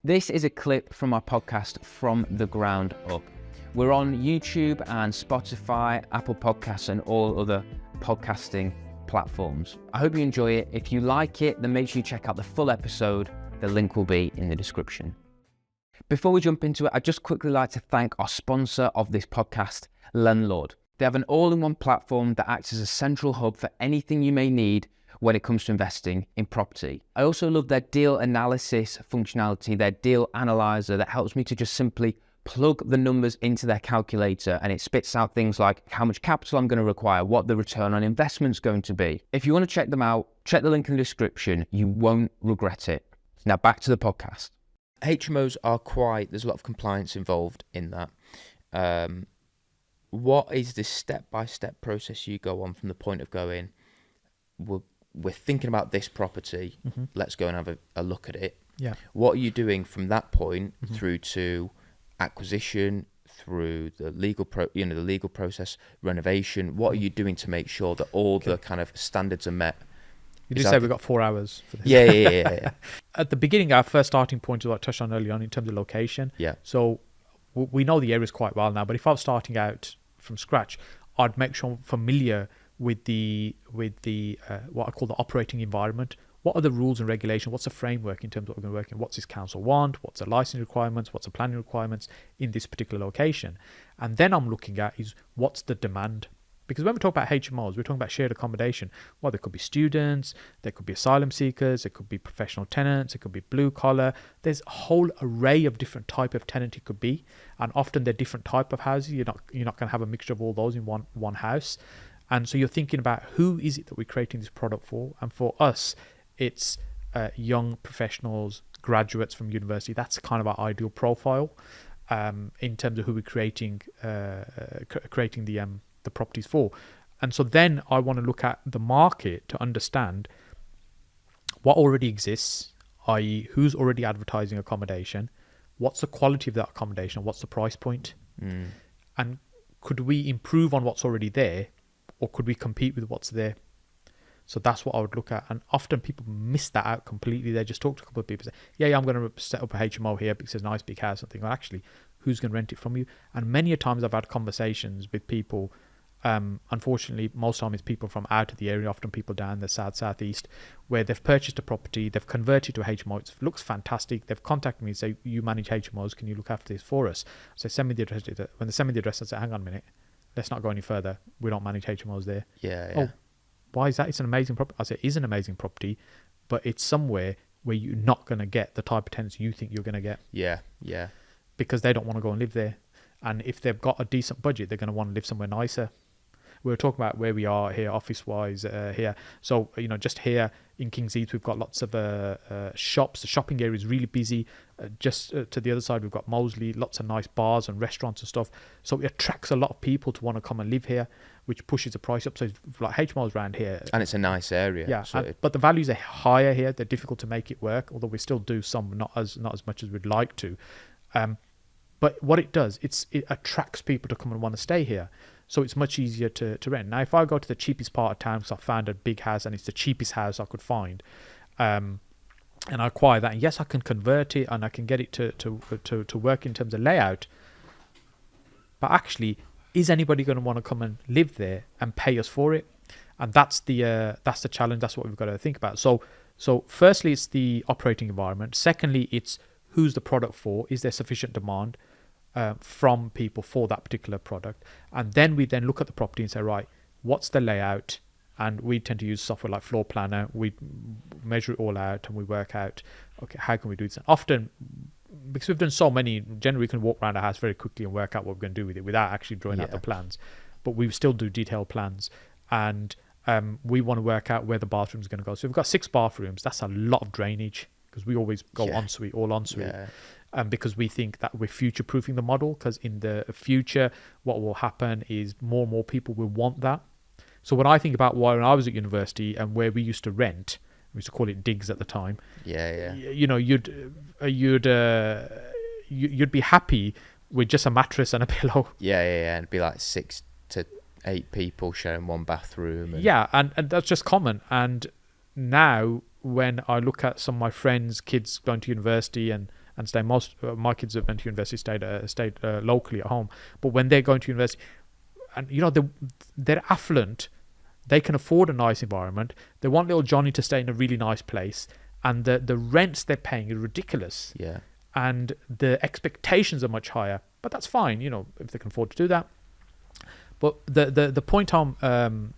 This is a clip from our podcast From the Ground Up. We're on YouTube and Spotify, Apple Podcasts and all other podcasting platforms. I hope you enjoy it. If you like it, then make sure you check out the full episode. The link will be in the description. Before we jump into it, I'd just quickly like to thank our sponsor of this podcast, Landlord. They have an all-in-one platform that acts as a central hub for anything you may need when it comes to investing in property. I also love their deal analysis functionality, their deal analyzer that helps me to just simply plug the numbers into their calculator and it spits out things like how much capital I'm going to require, what the return on investment is going to be. If you want to check them out, check the link in the description. You won't regret it. Now back to the podcast. HMOs are there's a lot of compliance involved in that. What is this step-by-step process you go on from the point of going, we're thinking about this property, let's go and have a look at it. Yeah. What are you doing from that point through to acquisition, through the legal process, renovation? What are you doing to make sure that all the kind of standards are met? You did say we've got 4 hours for this. Yeah. At the beginning, our first starting point is what I touched on earlier on in terms of location. Yeah. So we know the areas quite well now, but if I was starting out from scratch, I'd make sure I'm familiar with the what I call the operating environment. What are the rules and regulations? What's the framework in terms of what we're going to work in? What's this council want? What's the licensing requirements? What's the planning requirements in this particular location? And then I'm looking at is what's the demand? Because when we talk about HMOs, we're talking about shared accommodation. Well, there could be students, there could be asylum seekers, there could be professional tenants, it could be blue collar. There's a whole array of different type of tenant it could be, and often they're different type of houses. You're not going to have a mixture of all those in one house. And so you're thinking about who is it that we're creating this product for? And for us, it's young professionals, graduates from university. That's kind of our ideal profile in terms of who we're creating the properties for. And so then I want to look at the market to understand what already exists, i.e. who's already advertising accommodation, what's the quality of that accommodation, what's the price point, and could we improve on what's already there, or could we compete with what's there? So that's what I would look at. And often people miss that out completely. They just talk to a couple of people, say, yeah, I'm going to set up a HMO here because it's a nice big house, something. Well, actually, who's going to rent it from you? And many a times I've had conversations with people, unfortunately, most time it's people from out of the area, often people down the southeast, where they've purchased a property, they've converted to a HMO, it looks fantastic, they've contacted me and say, you manage HMOs, can you look after this for us? So send me the address. When they send me the address, I say, hang on a minute, let's not go any further, we don't manage HMOs there. Yeah. Oh, why is that? It's an amazing property. I say, it is an amazing property, but it's somewhere where you're not going to get the type of tenants you think you're going to get. Yeah. Because they don't want to go and live there. And if they've got a decent budget, they're going to want to live somewhere nicer. We were talking about where we are here, office-wise here. So, just here in King's Heath, we've got lots of shops. The shopping area is really busy. Just to the other side, we've got Moseley, lots of nice bars and restaurants and stuff. So it attracts a lot of people to want to come and live here, which pushes the price up. So it's like HMOs around here. And it's a nice area. Yeah, so but the values are higher here. They're difficult to make it work, although we still do some, not as much as we'd like to. But what it does, it attracts people to come and want to stay here. So it's much easier to rent. Now, if I go to the cheapest part of town, because I found a big house and it's the cheapest house I could find, and I acquire that, and yes, I can convert it and I can get it to work in terms of layout. But actually, is anybody going to want to come and live there and pay us for it? And that's the challenge. That's what we've got to think about. So firstly, it's the operating environment. Secondly, it's who's the product for? Is there sufficient demand from people for that particular product? And then we look at the property and say, right, what's the layout? And we tend to use software like Floor Planner. We measure it all out and we work out, okay, how can we do this? And often, because we've done so many, generally we can walk around a house very quickly and work out what we're going to do with it without actually drawing out the plans. But we still do detailed plans. And we want to work out where the bathroom is going to go. So we've got 6 bathrooms. That's a lot of drainage because we always go ensuite, all ensuite. Yeah. Because we think that we're future-proofing the model, because in the future, what will happen is more and more people will want that. So when I think about when I was at university and where we used to rent, we used to call it digs at the time. Yeah. You'd be happy with just a mattress and a pillow. Yeah. And it'd be like 6 to 8 people sharing one bathroom. And that's just common. And now when I look at some of my friends' kids going to university and and stay. Most my kids have went to university, stayed locally at home. But when they're going to university, and you know they're affluent, they can afford a nice environment. They want little Johnny to stay in a really nice place, and the rents they're paying are ridiculous. Yeah. And the expectations are much higher. But that's fine, you know, if they can afford to do that. But the point I'm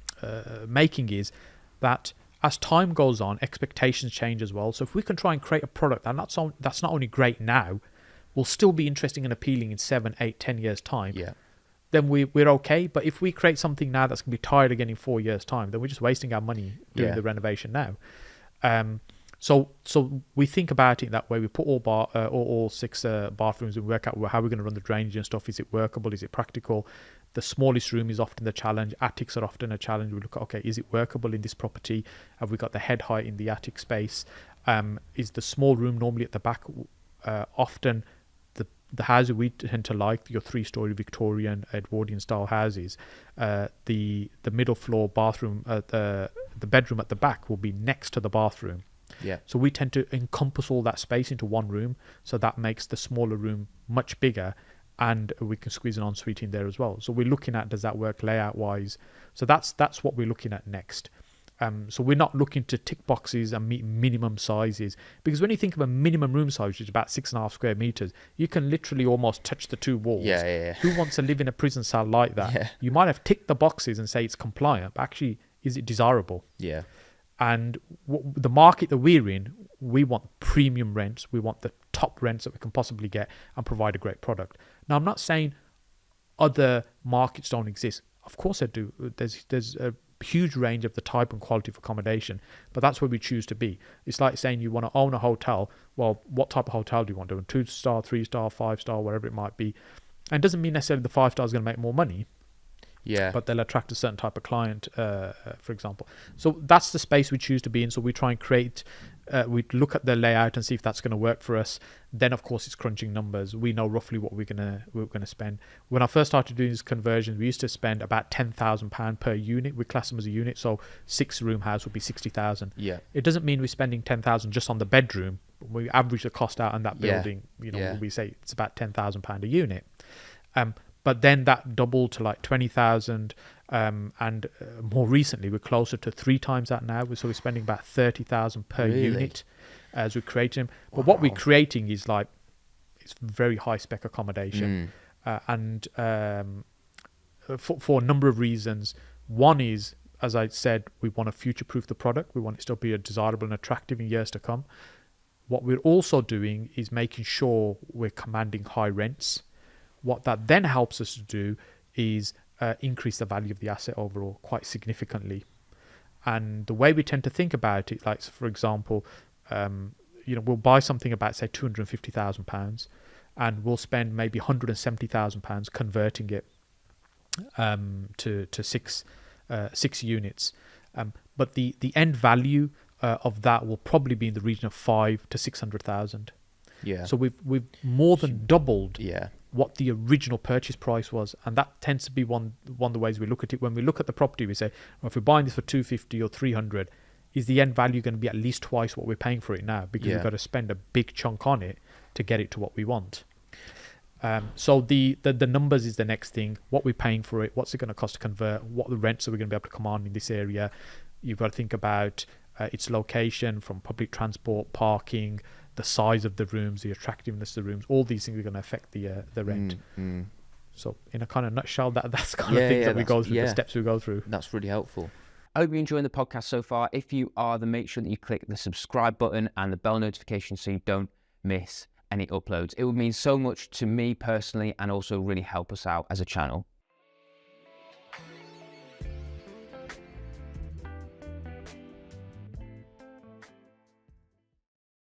making is that as time goes on, expectations change as well. So if we can try and create a product that's not only great now, will still be interesting and appealing in 7, 8, 10 years time, then we're okay. But if we create something now that's going to be tired again in 4 years time, then we're just wasting our money doing the renovation now. So we think about it that way. We put all 6 bathrooms and work out how we're going to run the drainage and stuff. Is it workable? Is it practical? The smallest room is often the challenge. Attics are often a challenge. We look at, okay, is it workable in this property? Have we got the head height in the attic space? Is the small room normally at the back? Often the houses we tend to like, your 3-story Victorian Edwardian style houses, the middle floor bathroom, the bedroom at the back will be next to the bathroom. Yeah. So we tend to encompass all that space into one room. So that makes the smaller room much bigger, and we can squeeze an ensuite in there as well. So we're looking at, does that work layout wise? So that's what we're looking at next. So we're not looking to tick boxes and meet minimum sizes, because when you think of a minimum room size, which is about 6.5 square meters, you can literally almost touch the 2 walls. Yeah. Who wants to live in a prison cell like that? Yeah. You might have ticked the boxes and say it's compliant, but actually, is it desirable? Yeah. And the market that we're in, we want premium rents. We want the top rents that we can possibly get and provide a great product. Now, I'm not saying other markets don't exist. Of course they do. There's a huge range of the type and quality of accommodation, but that's where we choose to be. It's like saying you want to own a hotel. Well, what type of hotel do you want to own? 2-star, 3-star, 5-star, whatever it might be. And it doesn't mean necessarily the 5-star is going to make more money. Yeah. But they'll attract a certain type of client, for example. So that's the space we choose to be in. So we try and create, we look at the layout and see if that's going to work for us. Then, of course, it's crunching numbers. We know roughly what we're gonna spend. When I first started doing these conversions, we used to spend about £10,000 per unit. We class them as a unit. So 6-room house would be 60,000. Yeah. It doesn't mean we're spending 10,000 just on the bedroom. We average the cost out on that building. We say it's about £10,000 a unit. But then that doubled to like 20,000, and more recently we're closer to 3 times that now. So we're spending about 30,000 per unit as we're creating them. But what we're creating is like, it's very high spec accommodation, and for a number of reasons. One is, as I said, we want to future proof the product. We want it to still be desirable and attractive in years to come. What we're also doing is making sure we're commanding high rents. What that then helps us to do is increase the value of the asset overall quite significantly. And the way we tend to think about it, like for example, we'll buy something about say £250,000, and we'll spend maybe £170,000 converting it to 6 units. But the end value of that will probably be in the region of 500,000 to 600,000. Yeah. So we've more than doubled Yeah. what the original purchase price was, and that tends to be one of the ways we look at it. When we look at the property, we say, well, if we're buying this for 250 or 300, is the end value going to be at least twice what we're paying for it now? Because we've got to spend a big chunk on it to get it to what we want. So the numbers is the next thing. What we're paying for it, what's it going to cost to convert, what the rents are we going to be able to command in this area. You've got to think about its location, from public transport, parking, the size of the rooms, the attractiveness of the rooms. All these things are going to affect the rent. So in a kind of nutshell, that's kind of things that we go through, the steps we go through. That's really helpful. I hope you're enjoying the podcast so far. If you are, then make sure that you click the subscribe button and the bell notification so you don't miss any uploads. It would mean so much to me personally, and also really help us out as a channel.